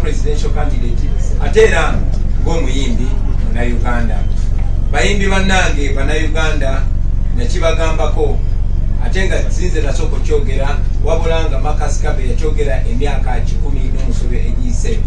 presidential candidate ate era ng'omuyimbi Munnayuganda. Bayimbi bannange Bannayuganda nakibagambako ate nga sinze nasooka okyogera wabula nga Marcus Garvey yakyogera emyaka 19 egiyise.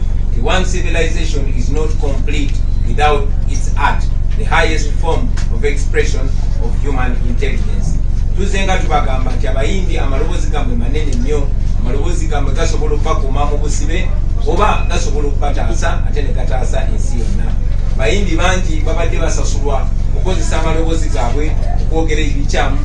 One civilization is not complete without its art, the highest form of expression of human intelligence. Tuzenga tubagamba nti abayimbi amaloboozi gammwe manene nnyo, amaloboozi gammwe gasobola okubakuuma mu busibe oba gasobola okubataasa ate ne gataasa ensi yonna. Bayimbi bangi babadde basasulwa okukozesa amaloboozi gaabwe okwogera ebikyamu,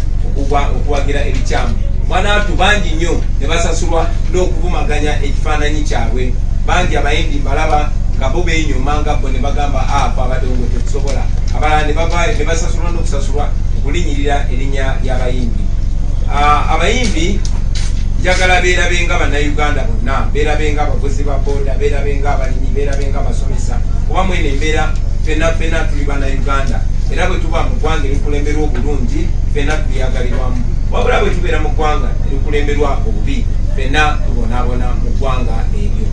okuwagira ebikyamu. Mwanatu bangi nnyo ne basasulwa n'okuvumaganya ekifaananyi kyabwe. Bangi abayimbi balaba nga bo beenyuma nga bo ne bagamba apa abadongo tetusobola. Abalala ne basasulwa n'okusasulwa okulinyirira erinnya ly'abayimbi. Abayimbi njagala beerabenga Bannayuganda bonna, beerabenga abavuzi ba booda, beerabenga abalimi, beerabenga abasomesa, kuba mwene embeera ffenna tuli Bannayuganda. Era bwe tuba mu ggwanga erikulemberwa obulungi ffenna tuliyagalirwamu, wabula bwe tubeera mu ggwanga erikulemberwa obubi ffenna tubonaabona mu ggwanga eryo.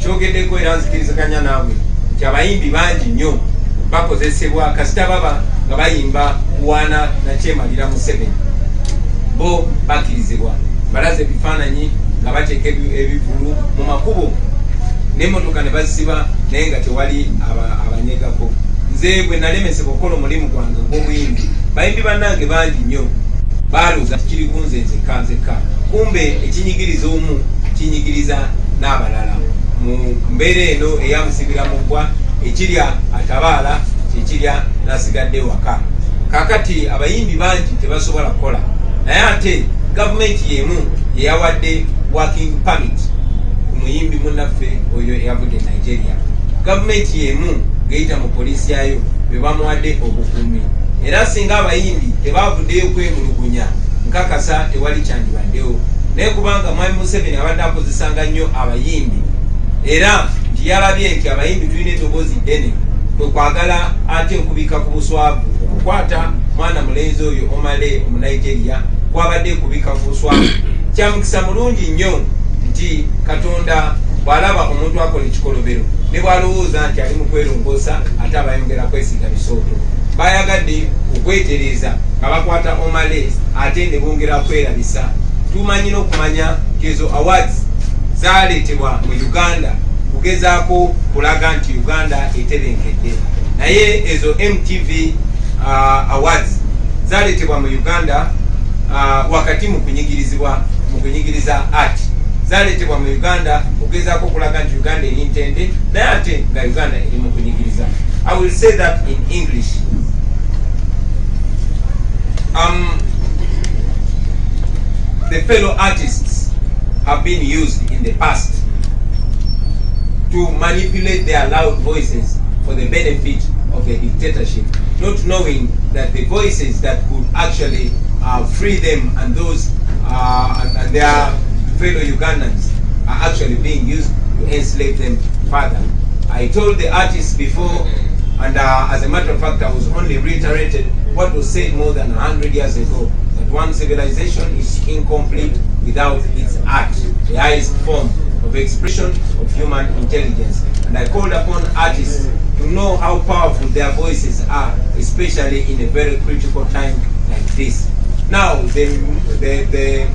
Kyogeddeko era nzikiriziganya naawe nti abayimbi bangi nnyo bakozesebwa kasita baba nga bayimba kuwaana nakyemalira Museveni. Bo bakkirizibwa balaze ebifaananyi nga bateeka ebivulu mu makubo n'emmotoka ne bazisiba naye nga tewali abanyegako. Nze bwe nalemesebwa okukola omulimu gwange ng'obuyimbi, bayimbi bannange bangi nnyo baalooza tikiri ku nze nzekka, kumbe ekinyigiriza omu kinyigiriza n'abalala. Mu mbeera eno eyamusibira mu ggwa, ekirya atabaala kyekirya n'asigadde waka. Kaakati abayimbi bangi tebasobola kukola, naye ate gavumenti y'emu yeyawadde working permit ku muyimbi munnaffe oyo eyavudde Nigeria. Gavumenti y'emu ng'eyita mu poliisi yayo be bamuwadde obukuumi. Era singa abayimbi tebavuddeyo kwemulugunya, nkakasa tewali kyandibaddewo. Naye kubanga Mwami Museveni abadde akozesanga nnyo abayimbi, era nti yalabye nti abayimbi tulina eddoboozi ddene, kwe kwagala ate nkubika ku buswavu okukwata mwana mulenzi oyo Omah Omunigeria kwabadde kubika ku buswavu. Kya mukisa mulungi nnyo nti Katonda bw'alaba omuntu akola ekikolobero ne bw'alowooza nti ali mu kwerongoosa ate abayongera kwesiga bisooto. Bayagadde okwetereeza nga bakwata Omah ate ne bongera kwerabisa. Tumanyi n'okumanya nti ezo awards zaaleetebwa mu Uganda kugezaako kulaga nti Uganda etebenkedde, naye ezo MTV awards zaaleetebwa mu Uganda wakati mu kunyigiriza art. Zaaleetebwa mu Uganda kugezaako kulaga nti Uganda eri ntende, naye ate nga Uganda eri mu kunyigiriza. I will say that in English. The fellow artists have been used in the past to manipulate their loud voices for the benefit of the dictatorship, not knowing that the voices that could actually free them and those and their fellow Ugandans are actually being used to enslave them further. I told the artists before, and as a matter of fact, I was only reiterated what was said more than 100 years ago, that one civilization is incomplete without its art, the highest form of expression of human intelligence. And I called upon artists to know how powerful their voices are, especially in a very critical time like this. Now, the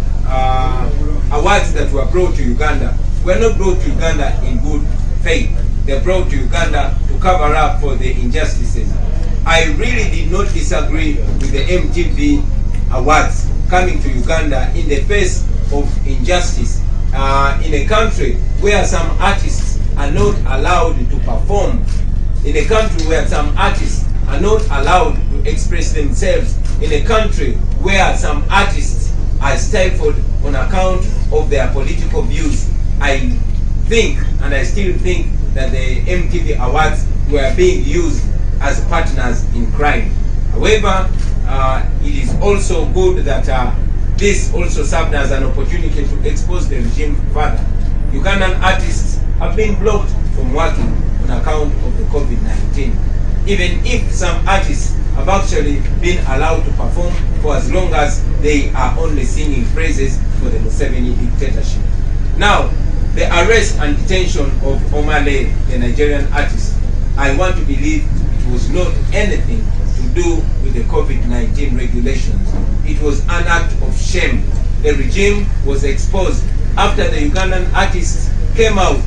awards that were brought to Uganda were not brought to Uganda in good faith. They were brought to Uganda to cover up for the injustices. I really did not disagree with the MTV awards coming to Uganda in the face of injustice in a country where some artists are not allowed to perform, in a country where some artists are not allowed to express themselves, in a country where some artists are stifled on account of their political views. I think, and I still think, that the MTV awards were being used as partners in crime. However, it is also good that this also served as an opportunity to expose the regime further. Ugandan artists have been blocked from working on account of the COVID-19. Even if some artists have actually been allowed to perform for as long as they are only singing praises for the Museveni dictatorship. Now, the arrest and detention of Omah, the Nigerian artist, I want to believe it was not anything to do with the COVID-19 regulations. It was an act of shame. The regime was exposed after the Ugandan artists came out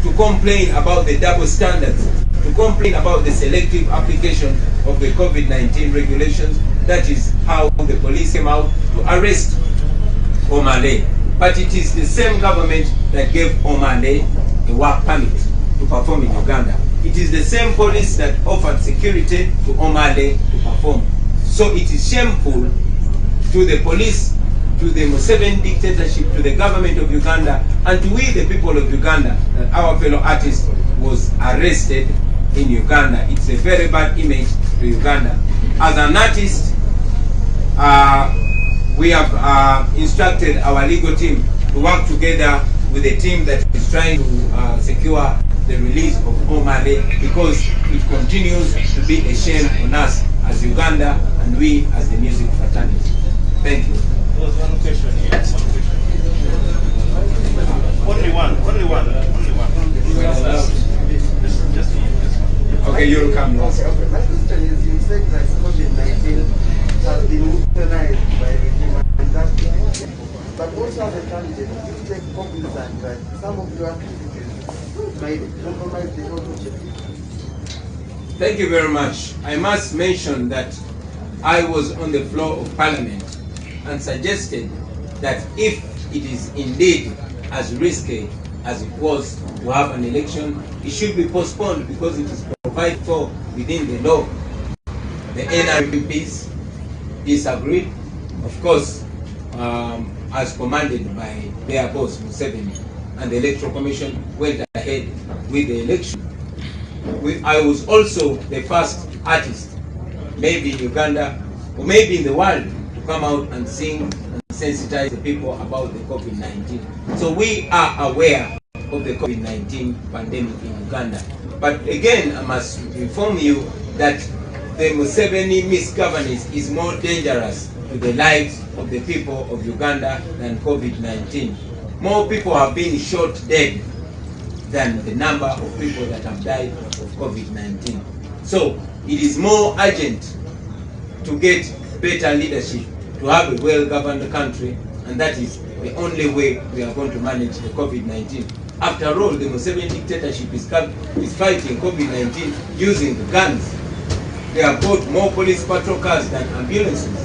to complain about the double standards, to complain about the selective application of the COVID-19 regulations. That is how the police came out to arrest Omah. But it is the same government that gave Omah a work permit to perform in Uganda. It is the same police that offered security to Omah to perform. So it is shameful to the police, to the Museveni dictatorship, to the government of Uganda, and to we the people of Uganda, that our fellow artist was arrested in Uganda. It's a very bad image to Uganda. As an artist, we have instructed our legal team to work together with a team that is trying to secure the release of Omah, because it continues to be a shame on us as Uganda and we as the music fraternity. Thank you. There was one question here. Only one. Just one. Okay, you'll come next. Okay. My question is, you said that COVID-19 has been weaponized by the regime, and that, but also as a candidate, you take cognizance that some of your activities might compromise the health of the people. Thank you very much. I must mention that I was on the floor of Parliament and suggested that if it is indeed as risky as it was to have an election, it should be postponed because it is provided for within the law. The NRPs disagreed, of course, as commanded by their boss Museveni, and the Electoral Commission went ahead with the election. I was also the first artist, maybe in Uganda or maybe in the world, to come out and sing and sensitize the people about the COVID-19. So we are aware of the COVID-19 pandemic in Uganda. But again, I must inform you that the Museveni misgovernance is more dangerous to the lives of the people of Uganda than COVID-19. More people have been shot dead than the number of people that have died of COVID-19. So it is more urgent to get better leadership, to have a well-governed country, and that is the only way we are going to manage the COVID-19. After all, the Museveni dictatorship is fighting COVID-19 using guns. They have bought more police patrol cars than ambulances.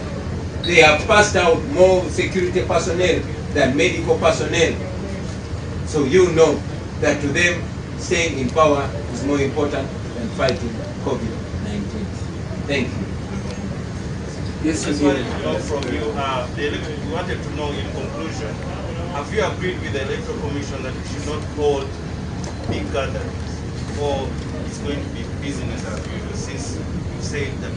They have passed out more security personnel than medical personnel. So you know that to them, staying in power is more important than fighting COVID-19. Thank you. Yes, I wanted to know from you, we wanted to know in conclusion, have you agreed with the Electoral Commission that we should not hold big gatherings, or it's going to be business as usual, since you said that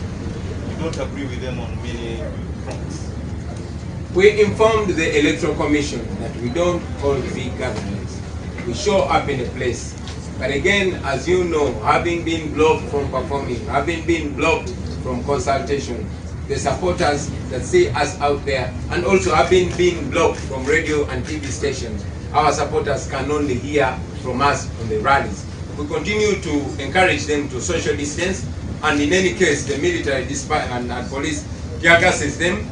you don't agree with them on many fronts? We informed the Electoral Commission that we don't hold big gatherings. We show up in a place. But again, as you know, having been blocked from performing, having been blocked from consultation, the supporters that see us out there, and also having been blocked from radio and TV stations, our supporters can only hear from us on the rallies. We continue to encourage them to social distance, and in any case, the military and police tear gases them,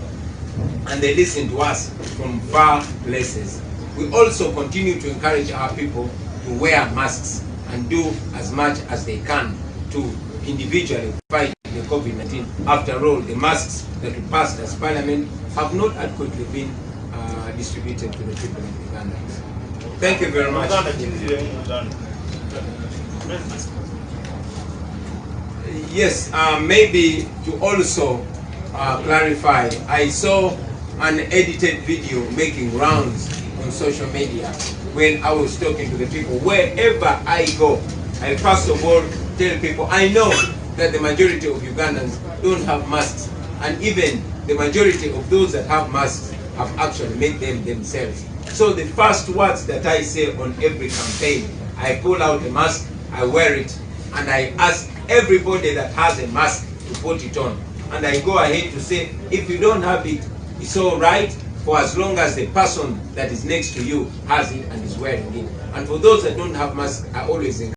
and they listen to us from far places. We also continue to encourage our people to wear masks and do as much as they can to individually fight the COVID-19. After all, the masks that we passed as Parliament have not adequately been distributed to the people of Uganda. Thank you very much. Yes, maybe to also clarify, I saw an edited video making rounds on social media when I was talking to the people. Wherever I go, I first of all tell people, I know that the majority of Ugandans don't have masks, and even the majority of those that have masks have actually made them themselves. So the first words that I say on every campaign, I pull out a mask, I wear it, and I ask everybody that has a mask to put it on. And I go ahead to say, if you don't have it, it's all right, for as long as the person that is next to you has it and is wearing it. And for those that don't have masks, I always encourage